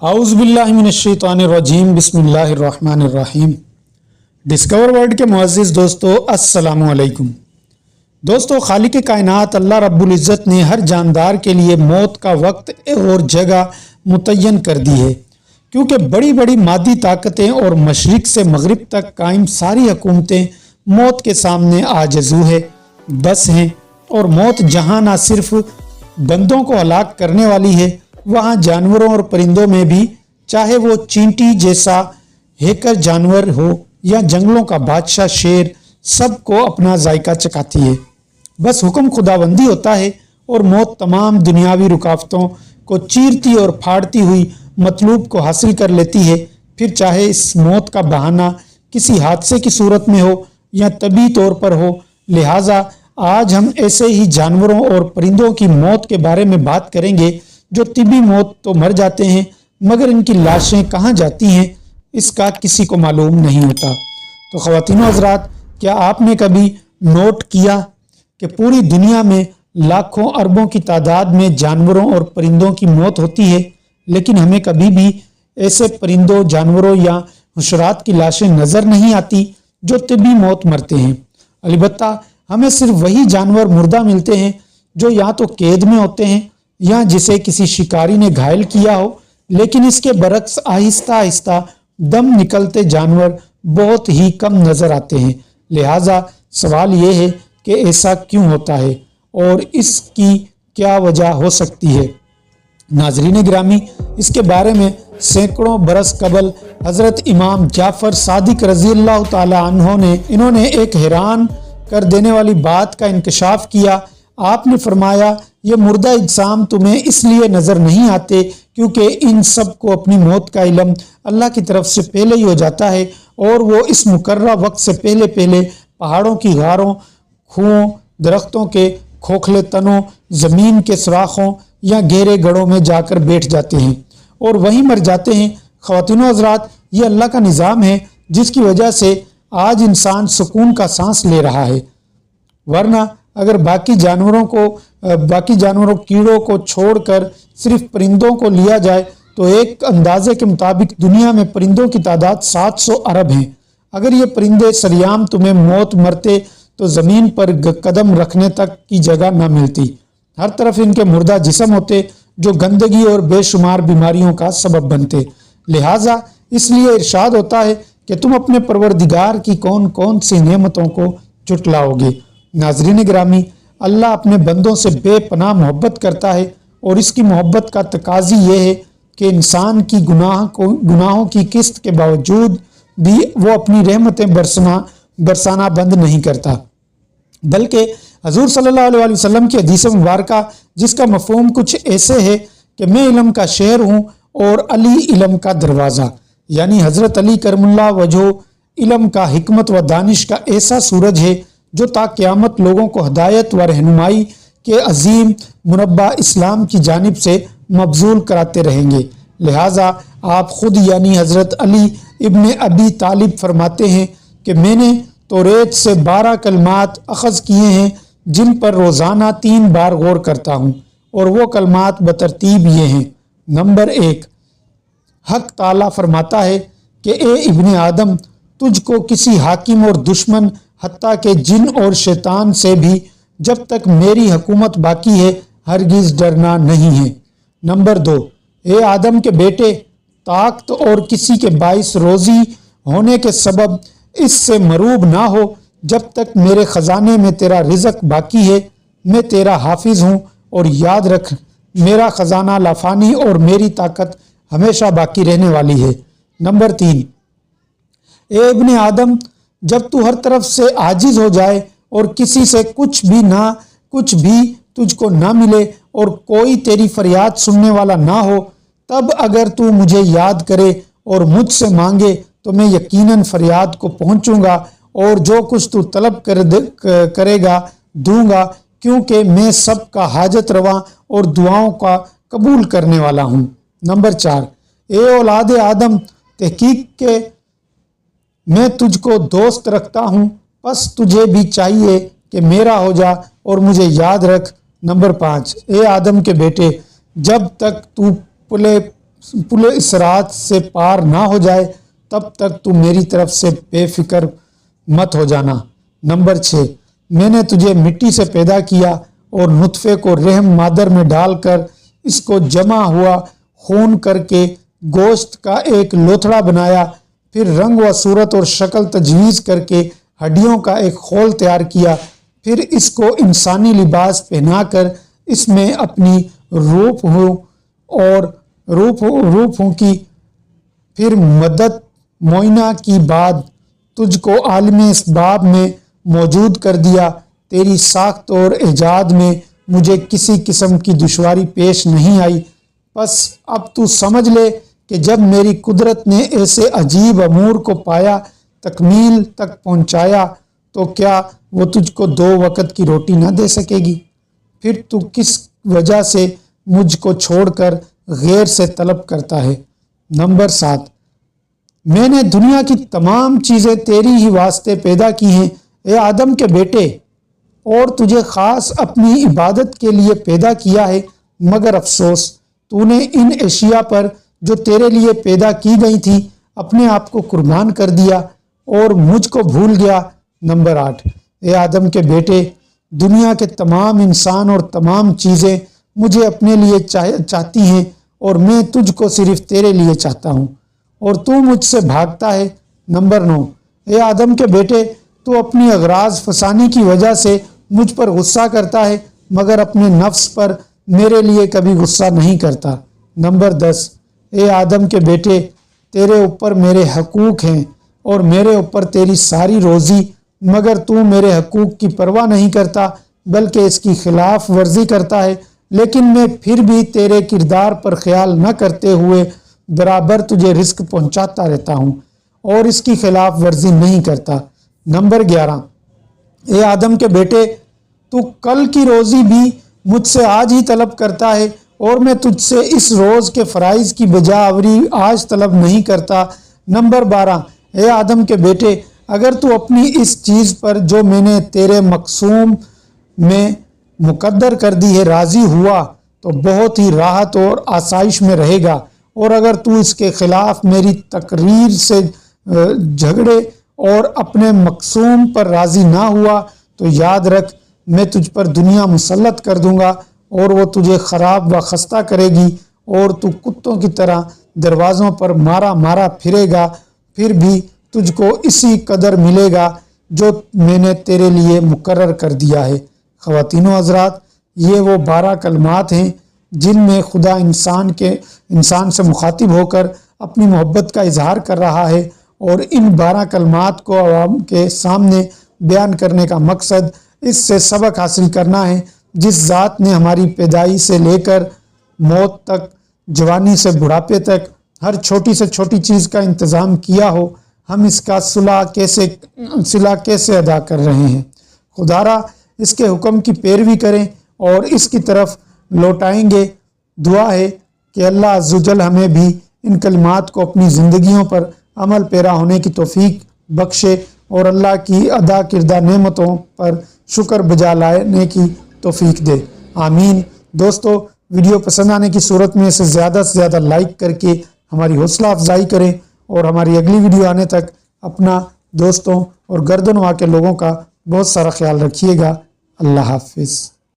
आउज़ बिल्लाहि मिनश्शैतानिर्रजीम बिस्मिल्लाहिर्रहमानिर्रहीम। Discover world के मुअज़्ज़िज़ दोस्तों, अस्सलामु अलैकुम। दोस्तों, खालिक कायनात अल्लाह रब्बुल इज़्ज़त ने हर जानदार के लिए मौत का वक्त और जगह मुतय्यन कर दी है, क्योंकि बड़ी बड़ी मादी ताकतें और मशरिक़ से मगरिब तक कायम सारी हुकूमतें मौत के सामने आजज़ू है, बस हैं। और मौत जहाँ ना सिर्फ बंदों को हलाक करने वाली है, वहाँ जानवरों और परिंदों में भी, चाहे वो चींटी जैसा हेकर जानवर हो या जंगलों का बादशाह शेर, सबको अपना जायका चखाती है। बस हुक्म खुदाबंदी होता है और मौत तमाम दुनियावी रुकावटों को चीरती और फाड़ती हुई मतलूब को हासिल कर लेती है। फिर चाहे इस मौत का बहाना किसी हादसे की सूरत में हो या तबी तौर पर हो। लिहाजा आज हम ऐसे ही जानवरों और परिंदों की मौत के बारे में बात करेंगे जो तिबी मौत तो मर जाते हैं, मगर इनकी लाशें कहाँ जाती हैं इसका किसी को मालूम नहीं होता। तो ख़वातीनो हज़रात, क्या आपने कभी नोट किया कि पूरी दुनिया में लाखों अरबों की तादाद में जानवरों और परिंदों की मौत होती है, लेकिन हमें कभी भी ऐसे परिंदों, जानवरों या हशरात की लाशें नज़र नहीं आती जो तिबी मौत मरते हैं। अलबत्ता हमें सिर्फ वही जानवर मुर्दा मिलते हैं जो या तो कैद में होते हैं या जिसे किसी शिकारी ने घायल किया हो, लेकिन इसके बरक्स आहिस्ता आहिस्ता दम निकलते जानवर बहुत ही कम नजर आते हैं। लिहाजा सवाल ये है कि ऐसा क्यों होता है और इसकी क्या वजह हो सकती है। नाज़रीन गिरामी, इसके बारे में सैकड़ों बरस कबल हज़रत इमाम जाफ़र सादिक रज़ी अल्लाह ताला अन्हो ने इन्होंने एक हैरान कर देने वाली बात का इंकशाफ किया। आपने फरमाया, ये मुर्दा इज्साम तुम्हें इसलिए नज़र नहीं आते क्योंकि इन सब को अपनी मौत का इल्म अल्लाह की तरफ से पहले ही हो जाता है और वो इस मुकर्रर वक्त से पहले पहले पहाड़ों की गारों, कुओं, दरख्तों के खोखले तनों, ज़मीन के सुराखों या गहरे गढ़ों में जाकर बैठ जाते हैं और वहीं मर जाते हैं। ख़वातीनो हज़रात, ये अल्लाह का निज़ाम है जिसकी वजह से आज इंसान सुकून का सांस ले रहा है। वरना अगर बाकी जानवरों कीड़ों को छोड़कर सिर्फ परिंदों को लिया जाए तो एक अंदाजे के मुताबिक दुनिया में परिंदों की तादाद 700 अरब हैं। अगर ये परिंदे सरियाम तुम्हें मौत मरते तो ज़मीन पर कदम रखने तक की जगह न मिलती। हर तरफ इनके मुर्दा जिस्म होते जो गंदगी और बेशुमार बीमारियों का सबब बनते। लिहाजा इसलिए इरशाद होता है कि तुम अपने परवरदिगार की कौन कौन सी नेमतों को जुटलाओगे। नाज़रीन गिरामी, अल्लाह अपने बंदों से बेपनाह मोहब्बत करता है और इसकी मोहब्बत का तकाज़ी ये है कि इंसान की गुनाहों की किस्त के बावजूद भी वो अपनी रहमतें बरसाना बंद नहीं करता, बल्कि हजूर सल्लल्लाहु अलैहि वसल्लम की हदीस मुबारका जिसका मफ़हूम कुछ ऐसे है कि मैं इल्म का शहर हूँ और अली इल्म का दरवाज़ा, यानी हज़रत अली करमुल्लाह वजहो इल्म का, हिकमत व दानिश का ऐसा सूरज है जो ता क़यामत लोगों को हदायत व रहनुमाई के अजीम मुनब्बा इस्लाम की जानिब से मबजूल कराते रहेंगे। लिहाजा आप खुद यानी हज़रत अली इब्न अबी तालिब फरमाते हैं कि मैंने तौरेत से 12 कलमात अख़ज़ किए हैं जिन पर रोज़ाना 3 बार गौर करता हूँ, और वो कलमात बतरतीब ये हैं। नंबर 1, हक ताला फरमाता है कि ए इब्न आदम, तुझको किसी हाकिम और दुश्मन हत्ता के जिन और शैतान से भी जब तक मेरी हुकूमत बाकी है हरगिज़ डरना नहीं है। नंबर 2, ए आदम के बेटे, ताकत और किसी के बाइस रोज़ी होने के सबब इससे मरूब ना हो जब तक मेरे ख़जाने में तेरा रिज़्क़ बाकी है। मैं तेरा हाफिज़ हूँ और याद रख, मेरा ख़जाना लाफानी और मेरी ताकत हमेशा बाकी रहने वाली है। नंबर 3, ए इब्न आदम, जब तू हर तरफ से आजिज हो जाए और किसी से कुछ भी तुझको ना मिले और कोई तेरी फरियाद सुनने वाला ना हो, तब अगर तू मुझे याद करे और मुझसे मांगे तो मैं यकीनन फरियाद को पहुंचूंगा और जो कुछ तू तलब करेगा दूंगा, क्योंकि मैं सबका हाजत रवा और दुआओं का कबूल करने वाला हूँ। नंबर 4, ए औलाद आदम, तहकीक के मैं तुझको दोस्त रखता हूँ, बस तुझे भी चाहिए कि मेरा हो जा और मुझे याद रख। नंबर 5, ए आदम के बेटे, जब तक तू पुल सिरात से पार ना हो जाए तब तक तू मेरी तरफ से बेफिक्र मत हो जाना। नंबर 6, मैंने तुझे मिट्टी से पैदा किया और नुतफ़े को रहम मादर में डालकर इसको जमा हुआ खून करके गोश्त का एक लोथड़ा बनाया, फिर रंग व सूरत और शक्ल तजवीज़ करके हड्डियों का एक खोल तैयार किया, फिर इसको इंसानी लिबास पहनाकर इसमें अपनी रूप हूँ की फिर मदद मोइना की बाद तुझको आलमी इसबाब में मौजूद कर दिया। तेरी साख्त और ईजाद में मुझे किसी किस्म की दुश्वारी पेश नहीं आई। बस अब तू समझ ले कि जब मेरी कुदरत ने ऐसे अजीब अमूर को पाया तकमील तक पहुँचाया तो क्या वो तुझको 2 वक़्त की रोटी ना दे सकेगी? फिर तू किस वजह से मुझको छोड़कर गैर से तलब करता है? नंबर 7, मैंने दुनिया की तमाम चीज़ें तेरी ही वास्ते पैदा की हैं ए आदम के बेटे, और तुझे ख़ास अपनी इबादत के लिए पैदा किया है, मगर अफसोस तूने इन एशिया पर जो तेरे लिए पैदा की गई थी अपने आप को कुर्बान कर दिया और मुझको भूल गया। नंबर 8, ए आदम के बेटे, दुनिया के तमाम इंसान और तमाम चीज़ें मुझे अपने लिए चाहती हैं और मैं तुझको सिर्फ तेरे लिए चाहता हूँ और तू मुझसे भागता है। नंबर 9, ए आदम के बेटे, तू अपनी अगराज फसानी की वजह से मुझ पर गुस्सा करता है मगर अपने नफ्स पर मेरे लिए कभी गुस्सा नहीं करता। नंबर 10, ए आदम के बेटे, तेरे ऊपर मेरे हकूक़ हैं और मेरे ऊपर तेरी सारी रोज़ी, मगर तू मेरे हकूक़ की परवाह नहीं करता बल्कि इसकी खिलाफ वर्जी करता है। लेकिन मैं फिर भी तेरे किरदार पर ख्याल न करते हुए बराबर तुझे रिस्क पहुंचाता रहता हूं और इसकी खिलाफ वर्जी नहीं करता। नंबर 11, ए आदम के बेटे, तू कल की रोज़ी भी मुझसे आज ही तलब करता है और मैं तुझसे इस रोज़ के फ़राइज़ की बजावरी आज तलब नहीं करता। नंबर 12, ए आदम के बेटे, अगर तू अपनी इस चीज़ पर जो मैंने तेरे मकसूम में मुकद्दर कर दी है राज़ी हुआ तो बहुत ही राहत और आसाइश में रहेगा, और अगर तू इसके ख़िलाफ़ मेरी तकरीर से झगड़े और अपने मकसूम पर राज़ी ना हुआ तो याद रख मैं तुझ पर दुनिया मुसल्लत कर दूंगा और वो तुझे ख़राब व खस्ता करेगी और तू कुत्तों की तरह दरवाज़ों पर मारा मारा फिरेगा, फिर भी तुझको इसी कदर मिलेगा जो मैंने तेरे लिए मुकर्रर कर दिया है। ख़वातीनो हज़रात, ये वो 12 कलमात हैं जिनमें खुदा इंसान से मुखातिब होकर अपनी मोहब्बत का इजहार कर रहा है, और इन 12 कलमात को आवाम के सामने बयान करने का मकसद इससे सबक हासिल करना है। जिस ज़ात ने हमारी पैदाई से लेकर मौत तक, जवानी से बुढ़ापे तक हर छोटी से छोटी चीज़ का इंतज़ाम किया हो, हम इसका सिला कैसे अदा कर रहे हैं। खुदारा इसके हुक्म की पैरवी करें और इसकी तरफ लौटाएंगे। दुआ है कि अल्लाह अज़्ज़वजल हमें भी इन कलिमात को अपनी ज़िंदगियों पर अमल पैरा होने की तौफीक बख्शे और अल्लाह की अदा किरदा नेमतों पर शुक्र बजा लाने की तौफीक दे। आमीन। दोस्तों, वीडियो पसंद आने की सूरत में इसे ज़्यादा से ज़्यादा लाइक करके हमारी हौसला अफजाई करें और हमारी अगली वीडियो आने तक अपना, दोस्तों और गर्दनवा के लोगों का बहुत सारा ख्याल रखिएगा। अल्लाह हाफिज़।